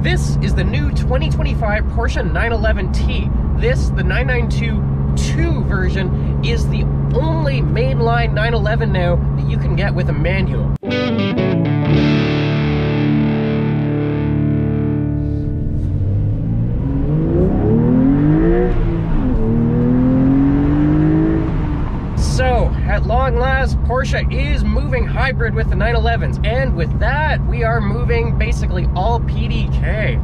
This is the new 2025 Porsche 911T. This, the 992-2 version, is the only mainline 911 now that you can get with a manual. So, at long last, Porsche is moving hybrid with the 911s, and with that, we are moving basically all PDK.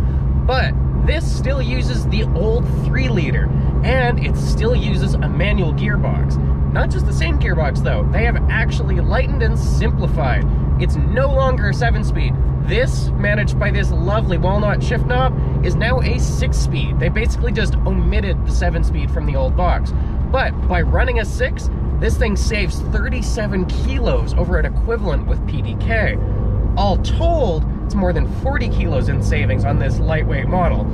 But this still uses the old 3-liter, and it still uses a manual gearbox. Not just the same gearbox though, they have actually lightened and simplified. It's no longer a 7-speed. This, managed by this lovely walnut shift knob, is now a 6-speed. They basically just omitted the 7-speed from the old box. But by running a 6, this thing saves 37 kilos over an equivalent with PDK. All told, it's more than 40 kilos in savings on this lightweight model.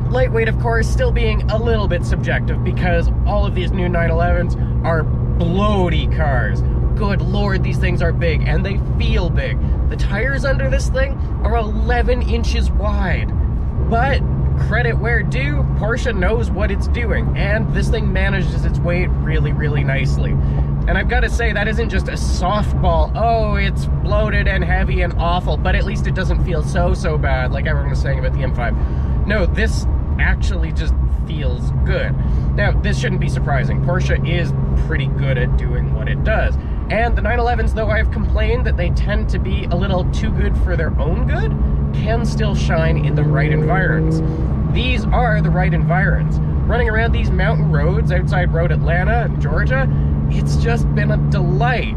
Lightweight, of course, still being a little bit subjective because all of these new 911s are bloaty cars. Good lord, these things are big, and they feel big. The tires under this thing are 11 inches wide. But credit where due, Porsche knows what it's doing, and this thing manages its weight really, really nicely. And I've got to say, that isn't just a softball, oh, it's bloated and heavy and awful, but at least it doesn't feel so bad like everyone was saying about the M5. No, this actually just feels good. Now, this shouldn't be surprising. Porsche is pretty good at doing what it does. And the 911s, though I've complained that they tend to be a little too good for their own good, can still shine in the right environs. These are the right environs. Running around these mountain roads outside Road Atlanta and Georgia, it's just been a delight.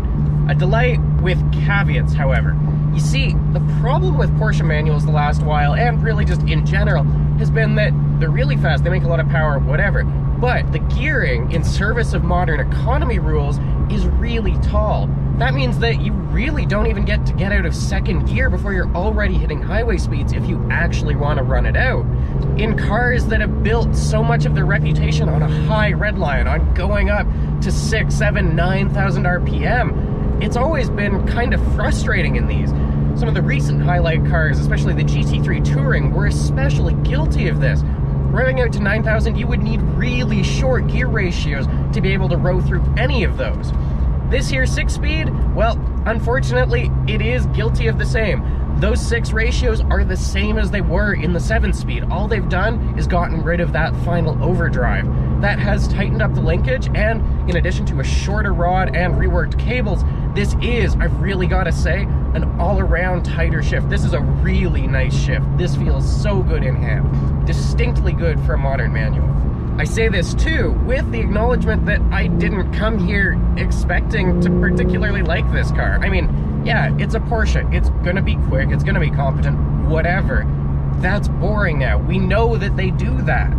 A delight with caveats, however. You see, the problem with Porsche manuals the last while, and really just in general, has been that they're really fast, they make a lot of power, whatever, but the gearing in service of modern economy rules is really tall. That means that you really don't even get out of second gear before you're already hitting highway speeds if you actually want to run it out. In cars that have built so much of their reputation on a high red line, on going up to 6, 7, 9,000 RPM, it's always been kind of frustrating in these. Some of the recent highlight cars, especially the GT3 Touring, were especially guilty of this. Revving out to 9,000, you would need really short gear ratios to be able to row through any of those. This here 6-speed, well, unfortunately, it is guilty of the same. Those 6 ratios are the same as they were in the 7-speed. All they've done is gotten rid of that final overdrive. That has tightened up the linkage, and in addition to a shorter rod and reworked cables, this is, I've really got to say, an all-around tighter shift. This is a really nice shift. This feels so good in hand. Distinctly good for a modern manual. I say this too with the acknowledgement that I didn't come here expecting to particularly like this car. I mean, yeah, it's a Porsche. It's gonna be quick, it's gonna be competent, whatever. That's boring now. We know that they do that.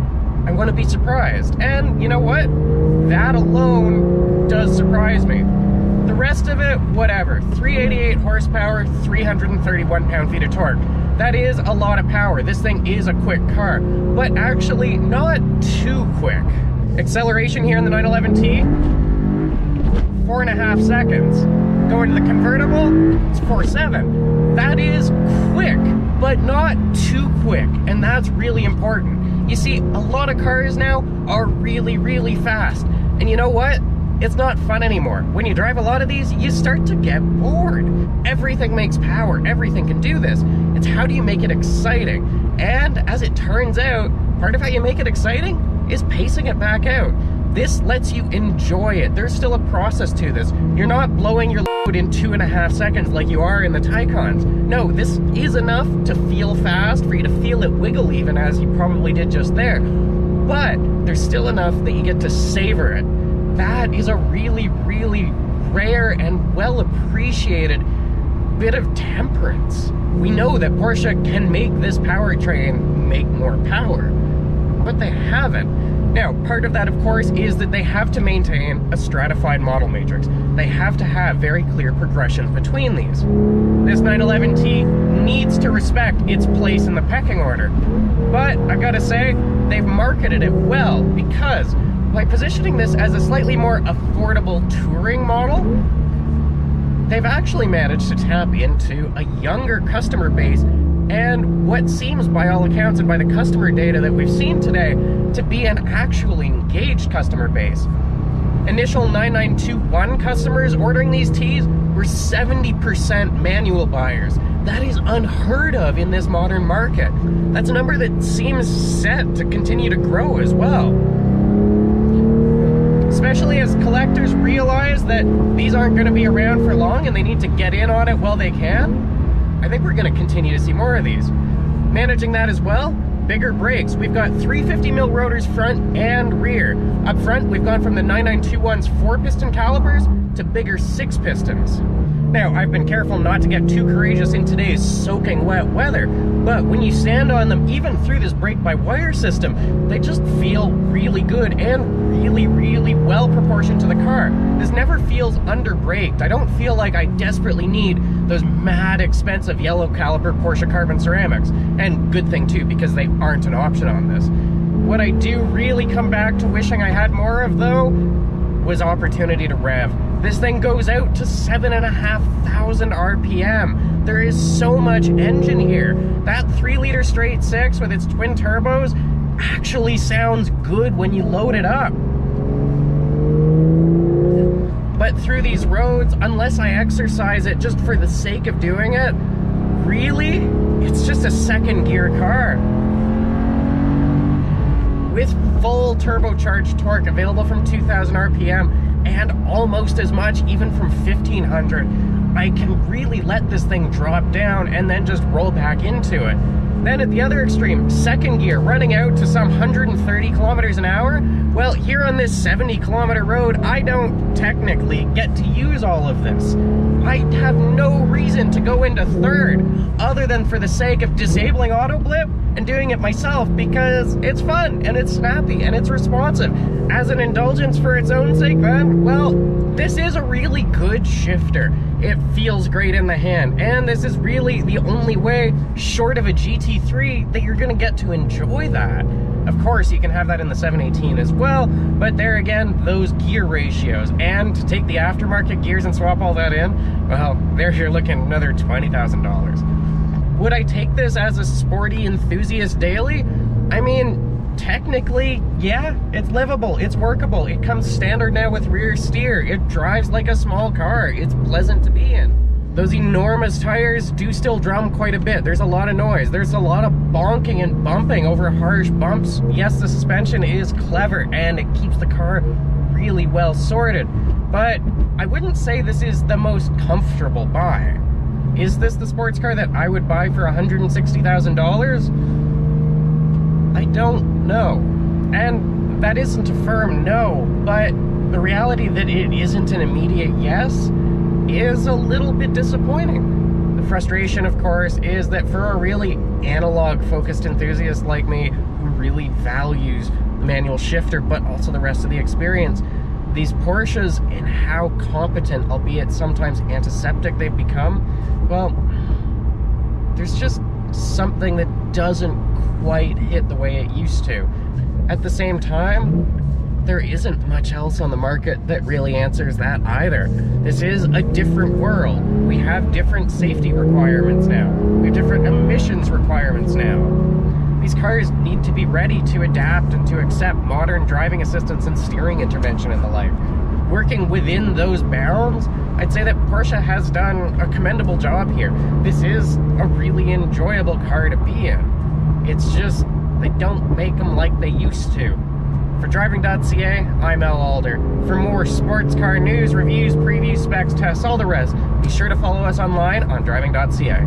I want to be surprised. And you know what? That alone does surprise me. The rest of it, whatever. 388 horsepower, 331 pound-feet of torque. That is a lot of power. This thing is a quick car, but actually not too quick. Acceleration here in the 911T, 4.5 seconds. Going to the convertible, it's 4.7. That is quick, but not too quick, and that's really important. You see, a lot of cars now are really, really fast, and you know what? It's not fun anymore. When you drive a lot of these, you start to get bored. Everything makes power, everything can do this. It's how do you make it exciting? And as it turns out, part of how you make it exciting is pacing it back out. This lets you enjoy it. There's still a process to this. You're not blowing your load in 2.5 seconds like you are in the Taycans. No, this is enough to feel fast, for you to feel it wiggle even, as you probably did just there. But there's still enough that you get to savor it. That is a really, really rare and well appreciated bit of temperance. We know that Porsche can make this powertrain make more power, but they haven't. Now, part of that, of course, is that they have to maintain a stratified model matrix. They have to have very clear progressions between these. This 911T needs to respect its place in the pecking order. But I've got to say, they've marketed it well, because by positioning this as a slightly more affordable touring model, they've actually managed to tap into a younger customer base and what seems, by all accounts and by the customer data that we've seen today, to be an actually engaged customer base. Initial 9921 customers ordering these Ts were 70% manual buyers. That is unheard of in this modern market. That's a number that seems set to continue to grow as well. Especially as collectors realize that these aren't going to be around for long and they need to get in on it while they can. I think we're going to continue to see more of these. Managing that as well, bigger brakes. We've got 350mm rotors front and rear. Up front, we've gone from the 9921's 4-piston calipers to bigger 6 pistons. Now, I've been careful not to get too courageous in today's soaking wet weather, but when you stand on them, even through this brake-by-wire system, they just feel really good and really, really well proportioned to the car. This never feels under-braked. I don't feel like I desperately need those mad expensive yellow caliper Porsche carbon ceramics. And good thing too, because they aren't an option on this. What I do really come back to wishing I had more of, though, was opportunity to rev. This thing goes out to 7,500 RPM. There is so much engine here. That 3-liter straight 6 with its twin turbos actually sounds good when you load it up. But through these roads, unless I exercise it just for the sake of doing it, really, it's just a second gear car. With full turbocharged torque available from 2,000 RPM and almost as much even from 1,500, I can really let this thing drop down and then just roll back into it. Then at the other extreme, second gear, running out to some 130 kilometers an hour. Well, here on this 70-kilometer road, I don't technically get to use all of this. I have no reason to go into third, other than for the sake of disabling auto blip and doing it myself because it's fun and it's snappy and it's responsive. As an indulgence for its own sake, then, well, this is a really good shifter. It feels great in the hand, and this is really the only way, short of a GT3, that you're gonna get to enjoy that. Of course, you can have that in the 718 as well, but there again, those gear ratios, and to take the aftermarket gears and swap all that in, well, there you're looking another $20,000. Would I take this as a sporty enthusiast daily? I mean, technically, yeah, it's livable, it's workable, it comes standard now with rear steer, it drives like a small car, it's pleasant to be in. Those enormous tires do still drum quite a bit. There's a lot of noise. There's a lot of bonking and bumping over harsh bumps. Yes, the suspension is clever and it keeps the car really well sorted, but I wouldn't say this is the most comfortable buy. Is this the sports car that I would buy for $160,000? I don't know. And that isn't a firm no, but the reality that it isn't an immediate yes is a little bit disappointing. The frustration, of course, is that for a really analog-focused enthusiast like me, who really values the manual shifter, but also the rest of the experience, these Porsches and how competent, albeit sometimes antiseptic, they've become, well, there's just something that doesn't quite hit the way it used to. At the same time, there isn't much else on the market that really answers that either. This is a different world. We have different safety requirements now. We have different emissions requirements now. These cars need to be ready to adapt and to accept modern driving assistance and steering intervention and the like. Working within those bounds, I'd say that Porsche has done a commendable job here. This is a really enjoyable car to be in. It's just, they don't make them like they used to. For Driving.ca, I'm Al Alder. For more sports car news, reviews, previews, specs, tests, all the rest, be sure to follow us online on Driving.ca.